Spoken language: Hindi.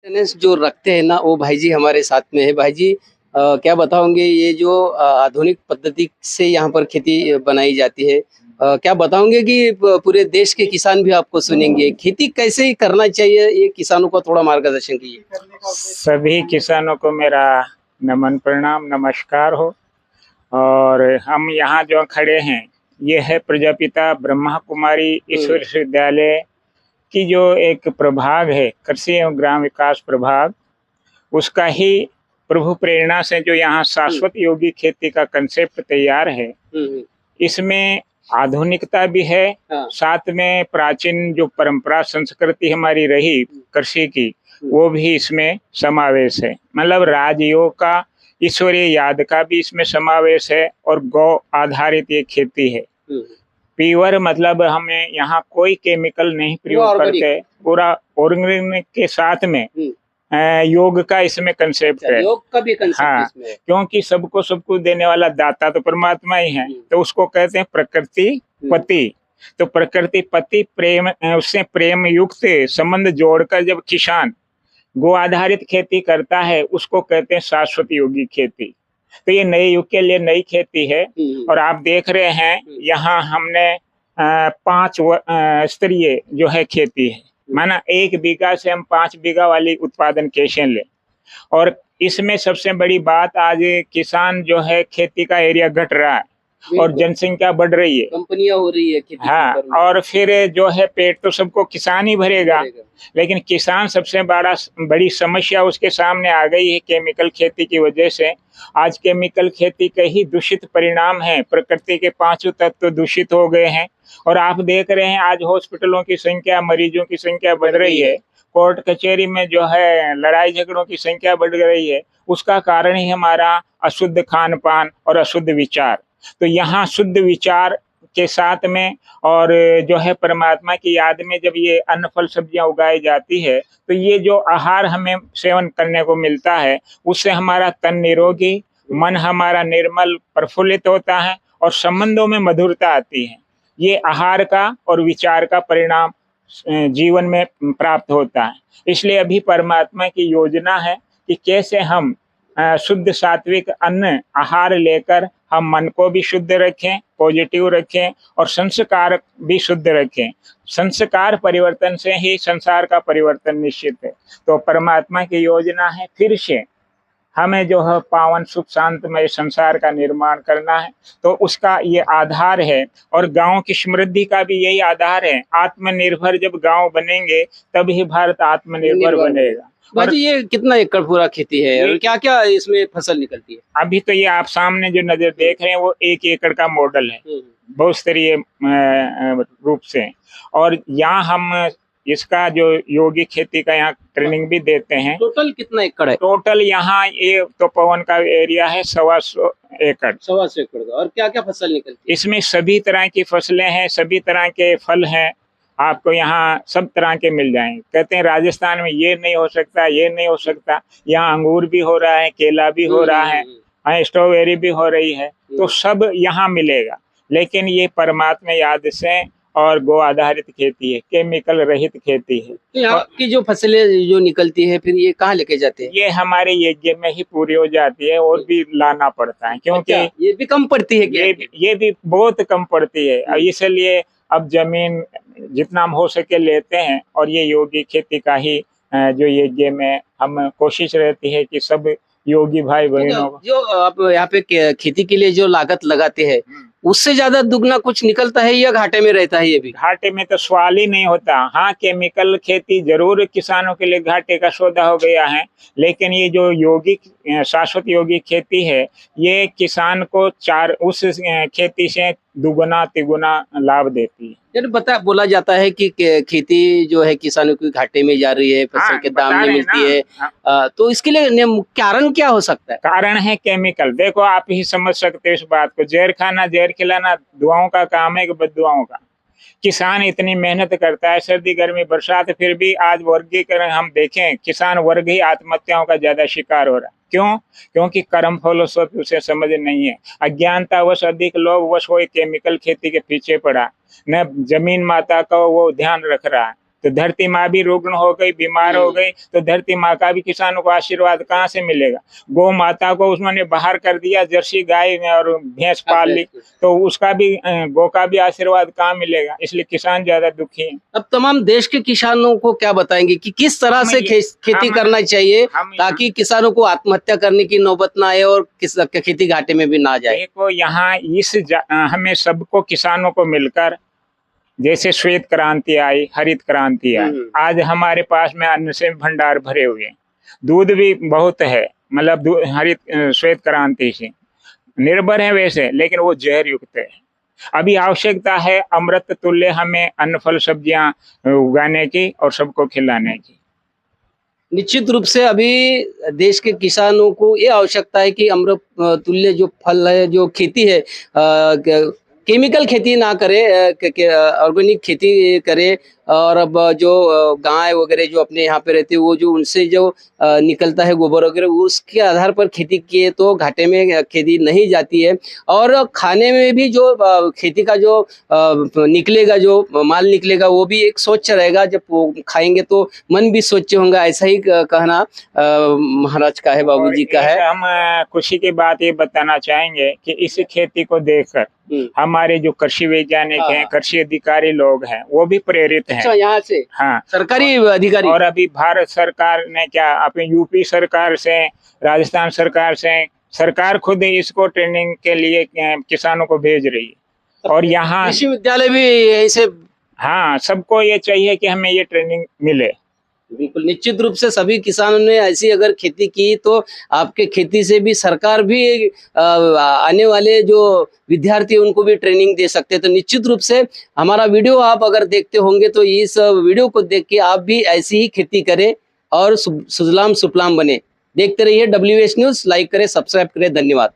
मेंटेनेंस जो रखते हैं ना वो भाई जी हमारे साथ में है। भाई जी क्या बताओगे ये जो आधुनिक पद्धति से यहाँ पर खेती बनाई जाती है, क्या बताओगे कि पूरे देश के किसान भी आपको सुनेंगे, खेती कैसे करना चाहिए, ये किसानों को थोड़ा मार्गदर्शन कीजिए। सभी किसानों को मेरा नमन प्रणाम नमस्कार हो। और हम यहाँ जो खड़े हैं ये है प्रजापिता ब्रह्मा कुमारी ईश्वर विश्वविद्यालय की जो एक प्रभाग है, कृषि एवं ग्राम विकास प्रभाग, उसका ही प्रभु प्रेरणा से जो यहाँ शाश्वत योगी खेती का कंसेप्ट तैयार है। इसमें आधुनिकता भी है, साथ में प्राचीन जो परंपरा संस्कृति हमारी रही कृषि की वो भी इसमें समावेश है। मतलब राजयोग का, ईश्वरीय याद का भी इसमें समावेश है और गौ आधारित ये खेती है। प्योर मतलब हमें यहाँ कोई केमिकल नहीं प्रयोग करते, पूरा ऑर्गेनिक के साथ में योग का इसमें कंसेप्ट है। योग का भी कंसेप्ट हाँ, इसमें है। क्योंकि सबको सब कुछ देने वाला दाता तो परमात्मा ही है, तो उसको कहते हैं प्रकृति पति। तो प्रकृति पति प्रेम, उससे प्रेम युक्त संबंध जोड़कर जब किसान गो आधारित खेती करता है उसको कहते हैं शाश्वत योगी खेती। तो ये नए युग के लिए नई खेती है। और आप देख रहे हैं यहाँ हमने 5 स्तरीय जो है खेती है, माना 1 बीघा से हम 5 बीघा वाली उत्पादन कैसे ले। और इसमें सबसे बड़ी बात, आज किसान जो है खेती का एरिया घट रहा है और जनसंख्या बढ़ रही है, कंपनियां हो रही है खेती। हाँ, और फिर जो है पेट तो सबको किसान ही भरेगा, लेकिन किसान सबसे बड़ी समस्या उसके सामने आ गई है केमिकल खेती की वजह से। आज केमिकल खेती के ही दूषित परिणाम है, प्रकृति के 5 तत्व दूषित हो गए हैं। और आप देख रहे हैं आज हॉस्पिटलों की संख्या, मरीजों की संख्या बढ़ रही है, कोर्ट कचहरी में जो है लड़ाई झगड़ों की संख्या बढ़ रही है। उसका कारण ही हमारा अशुद्ध खान पान और अशुद्ध विचार। तो यहाँ शुद्ध विचार के साथ में और जो है परमात्मा की याद में जब ये अन्न फल सब्जियां उगाई जाती है तो ये जो आहार हमें सेवन करने को मिलता है उससे हमारा तन निरोगी, मन हमारा निर्मल प्रफुल्लित होता है और संबंधों में मधुरता आती है। ये आहार का और विचार का परिणाम जीवन में प्राप्त होता है। इसलिए अभी परमात्मा की योजना है कि कैसे हम शुद्ध सात्विक अन्न आहार लेकर हम मन को भी शुद्ध रखें, पॉजिटिव रखें और संस्कार भी शुद्ध रखें। संस्कार परिवर्तन से ही संसार का परिवर्तन निश्चित है। तो परमात्मा की योजना है फिर से हमें जो है पावन सुख शांतमय संसार का निर्माण करना है, तो उसका ये आधार है। और गांव की समृद्धि का भी यही आधार है। आत्मनिर्भर जब गांव बनेंगे तभी भारत आत्मनिर्भर बनेगा। भाई ये कितना एकड़ पूरा खेती है और क्या क्या इसमें फसल निकलती है? अभी तो ये आप सामने जो नजर देख रहे हैं वो 1 एकड़ का मॉडल है, बहुस्तरीय रूप से। और यहाँ हम इसका जो योगी खेती का यहाँ ट्रेनिंग भी देते हैं। टोटल कितना एकड़ है? टोटल यहाँ ये तो पवन का एरिया है 125 एकड़। 125 एकड़ का। और क्या क्या फसल निकलती है? इसमें सभी तरह की फसलें हैं, सभी तरह के फल हैं, आपको यहाँ सब तरह के मिल जाएंगे। कहते हैं राजस्थान में ये नहीं हो सकता, ये नहीं हो सकता, यहाँ अंगूर भी हो रहा है, केला भी हो रहा है, स्ट्रॉबेरी भी हो रही है, तो सब यहाँ मिलेगा। लेकिन ये परमात्मा याद से और गो आधारित खेती है, केमिकल रहित खेती है। तो यहाँ की जो फसलें जो निकलती है फिर ये कहाँ लेके जाते हैं? ये हमारे यज्ञ में ही पूरी हो जाती है और भी लाना पड़ता है, क्योंकि ये भी कम पड़ती है क्या? ये भी बहुत कम पड़ती है। इसलिए अब जमीन जितना हम हो सके लेते हैं और ये योगी खेती का ही जो यज्ञ में हम कोशिश रहती है कि सब योगी भाई बहनों जो आप यहाँ पे खेती के लिए जो लागत लगाते हैं उससे ज्यादा दुगना कुछ निकलता है या घाटे में रहता है? ये भी घाटे में तो सवाल ही नहीं होता। हाँ, केमिकल खेती जरूर किसानों के लिए घाटे का सौदा हो गया है, लेकिन ये जो योगी शाश्वत योगी खेती है ये किसान को उस खेती से दुगुना तिगुना लाभ देती है। बोला जाता है कि खेती जो है किसानों की घाटे में जा रही है, फसल के दाम नहीं मिलती है, तो इसके लिए कारण क्या हो सकता है? कारण है केमिकल। देखो आप ही समझ सकते हो इस बात को। जहर खाना जहर खिलाना दुआओं का काम है कि बददुआओं का। किसान इतनी मेहनत करता है, सर्दी गर्मी बरसात, फिर भी आज वर्गीकरण हम देखें किसान वर्ग ही आत्महत्याओं का ज्यादा शिकार हो रहा है। क्यों? क्योंकि कर्म फिलोसॉफी उसे समझ नहीं है। अज्ञानतावश अधिक लोभवश वो केमिकल खेती के पीछे पड़ा, न जमीन माता का वो ध्यान रख रहा है। तो धरती माँ भी रुग्ण हो गई, बीमार हो गई, तो धरती माँ का भी किसानों को आशीर्वाद कहाँ से मिलेगा। गौ माता को उन्होंने बाहर कर दिया, जर्सी गाय और भैंस पाल ली, तो उसका भी गौ का भी आशीर्वाद कहाँ मिलेगा। इसलिए किसान ज्यादा दुखी है। अब तमाम देश के किसानों को क्या बताएंगे कि किस तरह से खेती करना चाहिए ताकि किसानों को आत्महत्या करने की नौबत ना आए और खेती घाटे में भी ना जाए। देखो यहाँ हमें सबको किसानों को मिलकर, जैसे श्वेत क्रांति आई, हरित क्रांति आई, आज हमारे पास में अन्न से भंडार भरे हुए हैं, दूध भी बहुत है, मतलब हरित श्वेत क्रांति से निर्भर है वैसे, लेकिन वो जहर युक्त है। अभी आवश्यकता है अमृत तुल्य हमें अन्न फल सब्जियां उगाने की और सबको खिलाने की। निश्चित रूप से अभी देश के किसानों को ये आवश्यकता है कि अमृत तुल्य जो फल है, जो खेती है, केमिकल खेती ना करे, ऑर्गेनिक खेती करे। और अब जो गाय वगैरह जो अपने यहाँ पे रहते हैं, वो जो उनसे जो निकलता है गोबर वगैरह, उसके आधार पर खेती किए तो घाटे में खेती नहीं जाती है। और खाने में भी जो खेती का जो निकलेगा, जो माल निकलेगा, वो भी एक स्वच्छ रहेगा। जब वो खाएंगे तो मन भी स्वच्छ होगा, ऐसा ही कहना महाराज का है, बाबूजी का है। हम खुशी की बात ये बताना चाहेंगे कि इस खेती को देखकर हमारे जो कृषि वैज्ञानिक हैं, कृषि अधिकारी लोग हैं, वो भी प्रेरित हैं। अच्छा, यहाँ से हाँ, सरकारी अधिकारी। और अभी भारत सरकार ने क्या, अपनी यूपी सरकार से, राजस्थान सरकार से, सरकार खुद इसको ट्रेनिंग के लिए किसानों को भेज रही है। और यहाँ विश्वविद्यालय भी ऐसे, हाँ, सबको ये चाहिए कि हमें ये ट्रेनिंग मिले। बिल्कुल, निश्चित रूप से सभी किसानों ने ऐसी अगर खेती की तो आपके खेती से भी सरकार भी आने वाले जो विद्यार्थी उनको भी ट्रेनिंग दे सकते हैं। तो निश्चित रूप से हमारा वीडियो आप अगर देखते होंगे तो इस वीडियो को देख के आप भी ऐसी ही खेती करें और सुजलाम सुफलाम बने। देखते रहिए WS न्यूज़, लाइक करें, सब्सक्राइब करें। धन्यवाद।